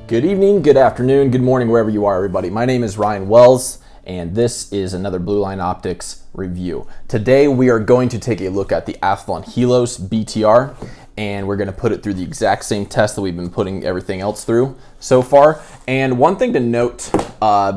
Good evening, good afternoon, good morning, wherever you are, everybody. My name is Ryan Wells, and this is another Blue Line Optics review. Today, we are going to take a look at the Athlon Helos BTR, and we're going to put it through the exact same test that we've been putting everything else through so far. And one thing to note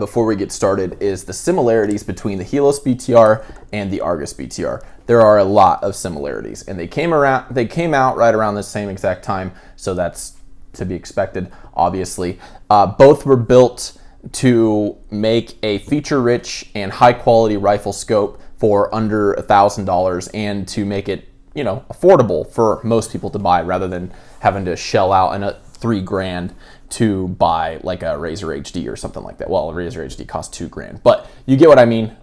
before we get started is the similarities between the Helos BTR and the Argus BTR. There are a lot of similarities, and they came out right around the same exact time, so that's to be expected, obviously. Both were built to make a feature-rich and high-quality rifle scope for under $1,000 and to make it, affordable for most people to buy rather than having to shell out $3,000 to buy like a Razor HD or something like that. Well, a Razor HD costs $2,000, but you get what I mean.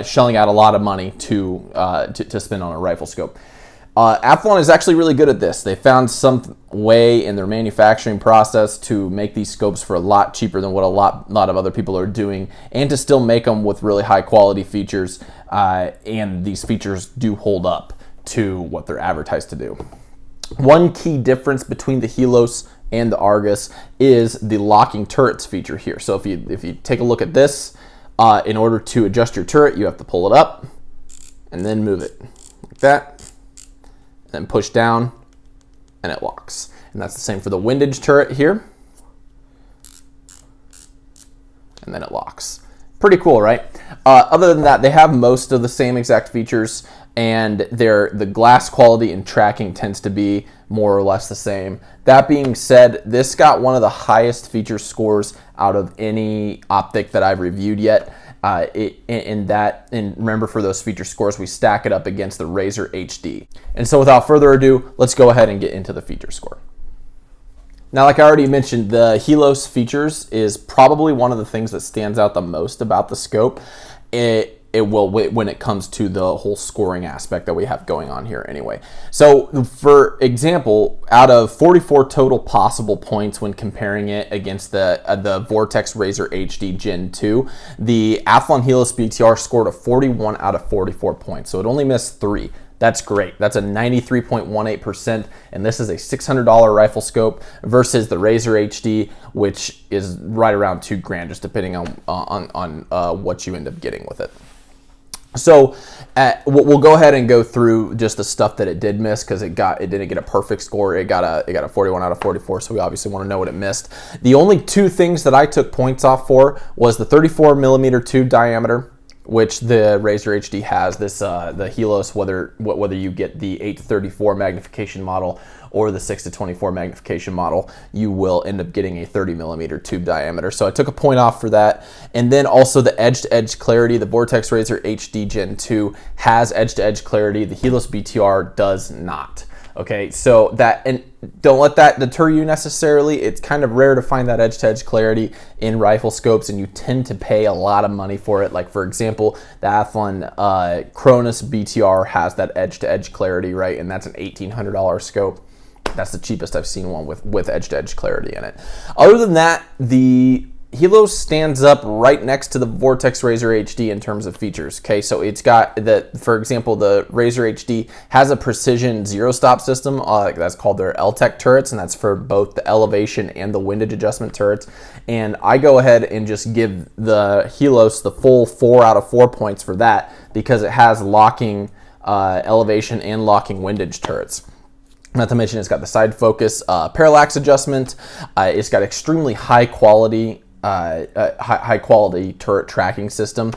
Shelling out a lot of money to spend on a rifle scope. Athlon is actually really good at this. They found some way in their manufacturing process to make these scopes for a lot cheaper than what a lot of other people are doing, and to still make them with really high quality features. And these features do hold up to what they're advertised to do. One key difference between the Helos and the Argus is the locking turrets feature here. So if you take a look at this, in order to adjust your turret, you have to pull it up and then move it like that. Then push down and it locks. And that's the same for the Windage turret here. And then it locks. Pretty cool, right? Other than that, they have most of the same exact features, and the glass quality and tracking tends to be more or less the same. That being said, this got one of the highest feature scores out of any optic that I've reviewed yet. And remember, for those feature scores, we stack it up against the Razor HD. And so without further ado, let's go ahead and get into the feature score. Now, like I already mentioned, the Helos features is probably one of the things that stands out the most about the scope. When it comes to the whole scoring aspect that we have going on here anyway. So for example, out of 44 total possible points when comparing it against the Vortex Razor HD Gen 2, the Athlon Helos BTR scored a 41 out of 44 points. So it only missed 3. That's great. That's a 93.18%, and this is a $600 rifle scope versus the Razor HD, which is right around $2,000, just depending on what you end up getting with it. So we'll go ahead and go through just the stuff that it did miss, because it didn't get a perfect score. It got a 41 out of 44, so we obviously want to know what it missed. The only two things that I took points off for was the 34 millimeter tube diameter, which the Razor HD has. This the Helos, whether you get the 8-34 magnification model or the 6-24 magnification model, you will end up getting a 30 millimeter tube diameter. So I took a point off for that. And then also the edge-to-edge clarity. The Vortex Razor HD Gen 2 has edge-to-edge clarity. The Helos BTR does not. Okay, so and don't let that deter you necessarily. It's kind of rare to find that edge-to-edge clarity in rifle scopes, and you tend to pay a lot of money for it. Like, for example, the Athlon Cronus BTR has that edge-to-edge clarity, right? And that's an $1,800 scope. That's the cheapest I've seen one with edge-to-edge clarity in it. Other than that, the Helos stands up right next to the Vortex Razor HD in terms of features. Okay, so it's got for example, the Razor HD has a precision zero stop system. That's called their LTEC turrets, and that's for both the elevation and the windage adjustment turrets. And I go ahead and just give the Helos the full 4 out of 4 points for that, because it has locking elevation and locking windage turrets. Not to mention, it's got the side focus parallax adjustment. It's got extremely high quality turret tracking system,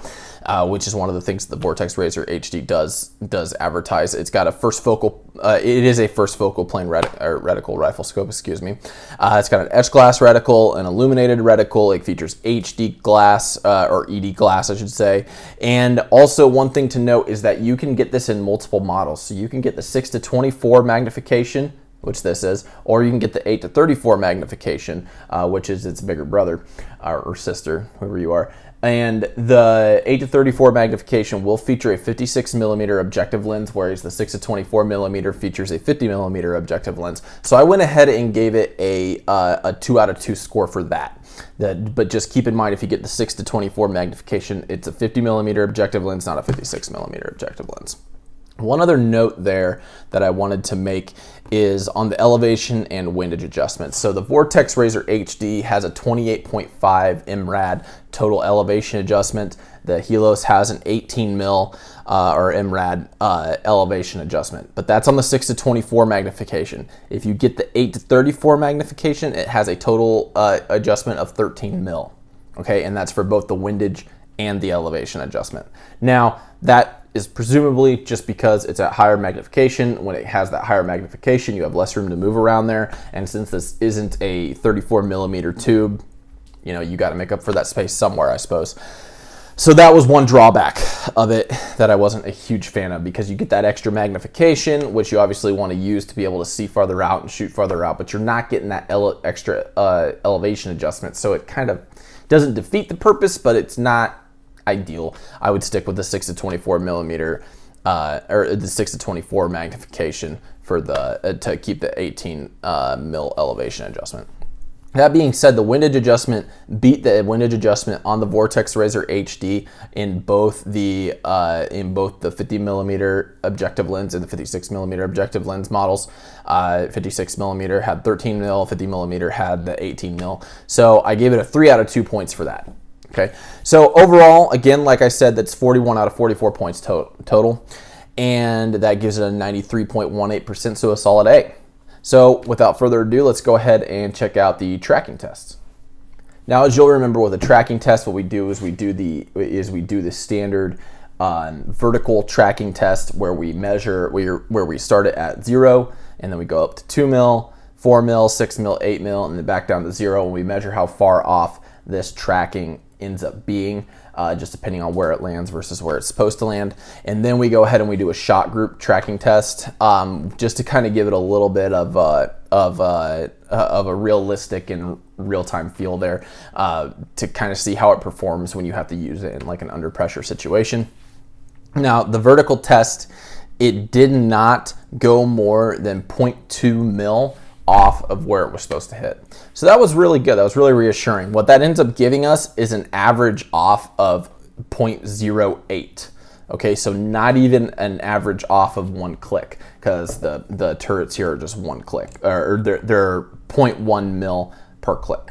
which is one of the things the Vortex Razor HD does advertise. It's got a first focal. It is a first focal plane reticle rifle scope. Excuse me. It's got an etched glass reticle, an illuminated reticle. It features HD glass or ED glass, I should say. And also, one thing to note is that you can get this in multiple models. So you can get the 6-24 magnification, which this is, or you can get the 8-34 magnification, which is its bigger brother or sister, whoever you are. And the 8-34 magnification will feature a 56 millimeter objective lens, whereas the 6-24 millimeter features a 50 millimeter objective lens. So I went ahead and gave it a 2 out of 2 score for that. But just keep in mind, if you get the 6-24 magnification, it's a 50 millimeter objective lens, not a 56 millimeter objective lens. One other note there that I wanted to make is on the elevation and windage adjustments. So the Vortex Razor HD has a 28.5 MRAD total elevation adjustment. The Helos has an 18 mil or MRAD elevation adjustment, but that's on the 6-24 magnification. If you get the 8-34 magnification, it has a total adjustment of 13 mil. Okay, and that's for both the windage and the elevation adjustment. Now, that is presumably just because it's at higher magnification. When it has that higher magnification, you have less room to move around there. And since this isn't a 34 millimeter tube, you know, you got to make up for that space somewhere, I suppose. So that was one drawback of it that I wasn't a huge fan of, because you get that extra magnification, which you obviously want to use to be able to see farther out and shoot farther out, but you're not getting that extra elevation adjustment. So it kind of doesn't defeat the purpose, but it's not ideal. I would stick with the 6-24 millimeter or the 6-24 magnification for the to keep the 18 mil elevation adjustment. That being said, the windage adjustment beat the windage adjustment on the Vortex Razor HD in both the 50 millimeter objective lens and the 56 millimeter objective lens models. 56 millimeter had 13 mil, 50 millimeter had the 18 mil. So I gave it a 3 out of 2 points for that. Okay, so overall, again, like I said, that's 41 out of 44 points total, and that gives it a 93.18%, so a solid A. So without further ado, let's go ahead and check out the tracking tests. Now, as you'll remember with a tracking test, what we do is we do the standard vertical tracking test where we measure where we start it at 0, and then we go up to 2 mil, 4 mil, 6 mil, 8 mil, and then back down to 0, and we measure how far off this tracking ends up being, just depending on where it lands versus where it's supposed to land. And then we go ahead and we do a shot group tracking test, just to kind of give it a little bit of a realistic and real-time feel there, to kind of see how it performs when you have to use it in like an under pressure situation. Now, the vertical test, it did not go more than 0.2 mil off of where it was supposed to hit. So that was really good. That was really reassuring. What that ends up giving us is an average off of 0.08. Okay, so not even an average off of one click, because the turrets here are just one click, or they're 0.1 mil per click,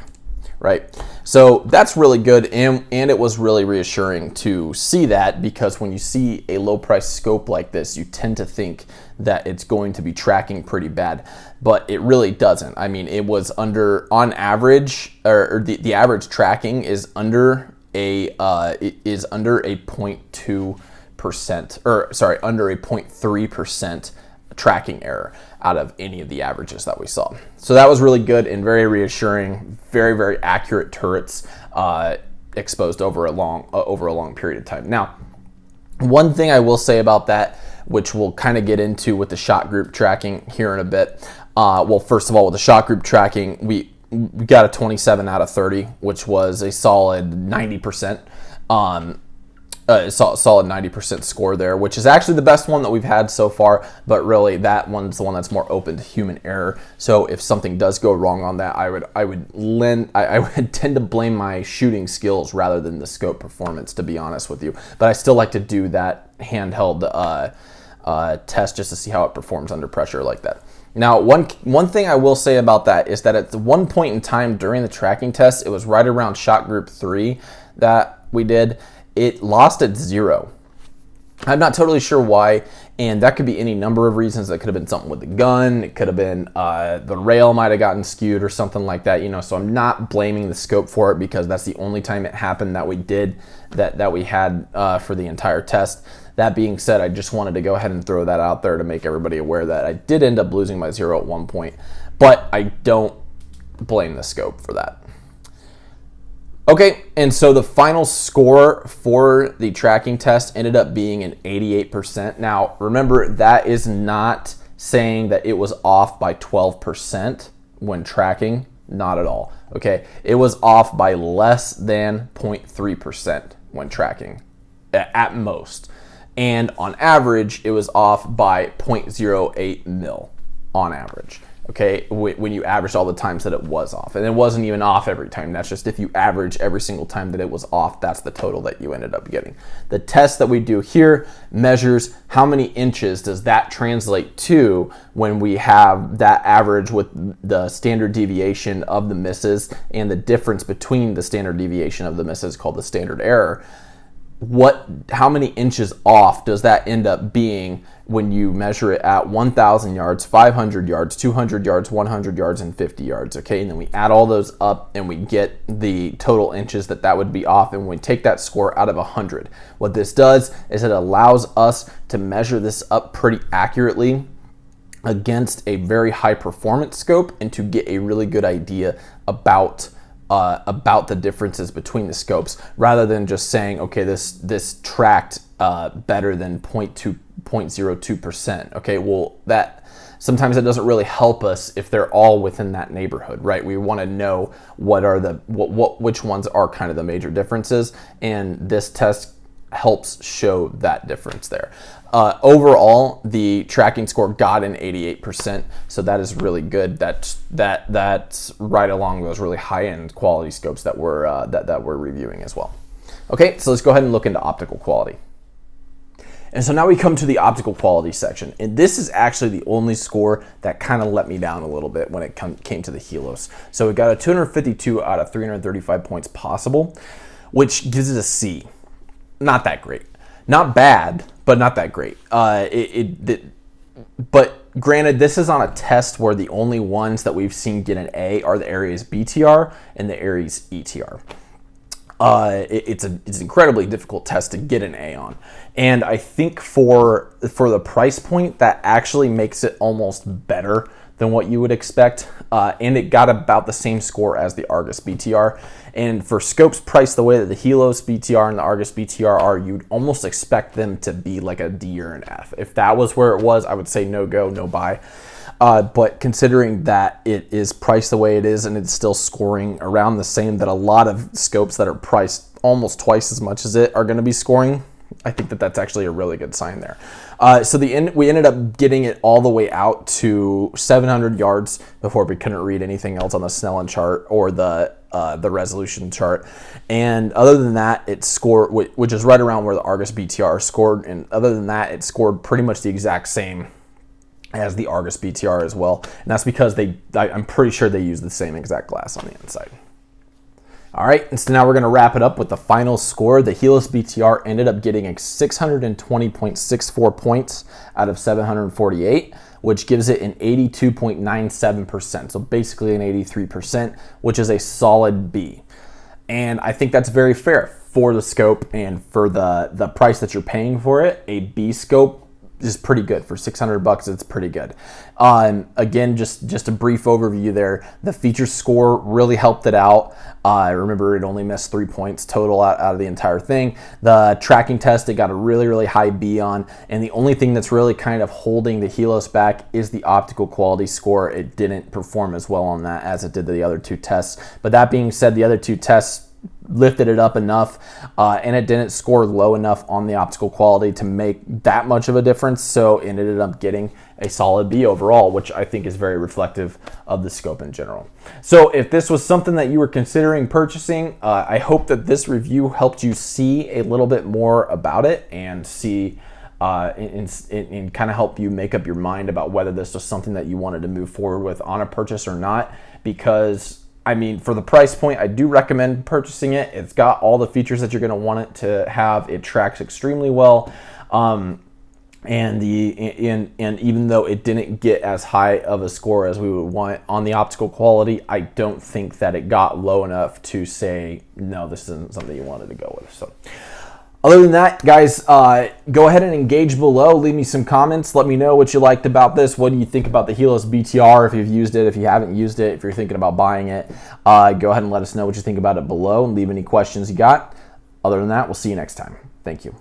right? So that's really good, and it was really reassuring to see that, because when you see a low price scope like this, you tend to think that it's going to be tracking pretty bad, but it really doesn't. I mean, it was on average, or the average tracking is under a 0.2%, or sorry, under a 0.3% tracking error out of any of the averages that we saw. So that was really good and very reassuring. Very, very accurate turrets exposed over a long period of time. Now, one thing I will say about that, which we'll kind of get into with the shot group tracking here in a bit. Well, first of all, with the shot group tracking, we got a 27 out of 30, which was a solid 90%. Solid 90% score there, which is actually the best one that we've had so far, but really that one's the one that's more open to human error. So if something does go wrong on that, I would tend to blame my shooting skills rather than the scope performance, to be honest with you. But I still like to do that handheld test just to see how it performs under pressure like that. Now, one thing I will say about that is that at one point in time during the tracking test, it was right around shot group 3 that we did, it lost at 0. I'm not totally sure why, and that could be any number of reasons. That could have been something with the gun. It could have been the rail might have gotten skewed or something like that, you know. So I'm not blaming the scope for it, because that's the only time it happened that we had for the entire test. That being said, I just wanted to go ahead and throw that out there to make everybody aware that I did end up losing my 0 at one point, but I don't blame the scope for that. Okay, and so the final score for the tracking test ended up being an 88%. Now, remember, that is not saying that it was off by 12% when tracking, not at all, okay? It was off by less than 0.3% when tracking, at most. And on average, it was off by 0.08 mil on average. okay, when you average all the times that it was off. And it wasn't even off every time. That's just if you average every single time that it was off, that's the total that you ended up getting. The test that we do here measures how many inches does that translate to when we have that average with the standard deviation of the misses and the difference between the standard deviation of the misses called the standard error. How many inches off does that end up being when you measure it at 1,000 yards, 500 yards, 200 yards, 100 yards, and 50 yards, okay? And then we add all those up and we get the total inches that would be off, and we take that score out of 100. What this does is it allows us to measure this up pretty accurately against a very high performance scope and to get a really good idea about the differences between the scopes, rather than just saying, okay, this tracked better than 0.02%. Okay, well, that sometimes it doesn't really help us if they're all within that neighborhood, right? We want to know which ones are kind of the major differences, and this test helps show that difference there. Overall, the tracking score got an 88%, so that is really good. That's right along those really high-end quality scopes that we're reviewing as well. Okay, so let's go ahead and look into optical quality. And so now we come to the optical quality section, and this is actually the only score that kind of let me down a little bit when it came to the Helos. So it got a 252 out of 335 points possible, which gives it a C. Not that great. Not bad, but not that great. But granted, this is on a test where the only ones that we've seen get an A are the Aries BTR and the Aries ETR. It's an incredibly difficult test to get an A on. And I think for the price point, that actually makes it almost better than what you would expect. And it got about the same score as the Argus BTR. And for scopes priced the way that the Helos BTR and the Argus BTR are, you'd almost expect them to be like a D or an F. If that was where it was, I would say no go, no buy. But considering that it is priced the way it is and it's still scoring around the same that a lot of scopes that are priced almost twice as much as it are going to be scoring, I think that that's actually a really good sign there. So we ended up getting it all the way out to 700 yards before we couldn't read anything else on the Snellen chart or the resolution chart. And other than that, it scored, which is right around where the Argus BTR scored. And other than that, it scored pretty much the exact same as the Argus BTR as well. And that's because I'm pretty sure they use the same exact glass on the inside. All right, and so now we're going to wrap it up with the final score. The Helos BTR ended up getting a 620.64 points out of 748, which gives it an 82.97%. So basically an 83%, which is a solid B. And I think that's very fair for the scope and for the price that you're paying for it. A B scope is pretty good. For $600, it's pretty good. Again, just a brief overview there. The feature score really helped it out. Remember, it only missed 3 points total out of the entire thing. The tracking test, it got a really, really high B on. And the only thing that's really kind of holding the Helos back is the optical quality score. It didn't perform as well on that as it did the other two tests. But that being said, the other two tests lifted it up enough, and it didn't score low enough on the optical quality to make that much of a difference, so it ended up getting a solid B overall, which I think is very reflective of the scope in general. So if this was something that you were considering purchasing, I hope that this review helped you see a little bit more about it and see and kind of help you make up your mind about whether this was something that you wanted to move forward with on a purchase or not. Because I mean, for the price point, I do recommend purchasing it. It's got all the features that you're going to want it to have. It tracks extremely well. And even though it didn't get as high of a score as we would want on the optical quality, I don't think that it got low enough to say, no, this isn't something you wanted to go with. So other than that, guys, go ahead and engage below. Leave me some comments. Let me know what you liked about this. What do you think about the Helos BTR? If you've used it, if you haven't used it, if you're thinking about buying it, go ahead and let us know what you think about it below and leave any questions you got. Other than that, we'll see you next time. Thank you.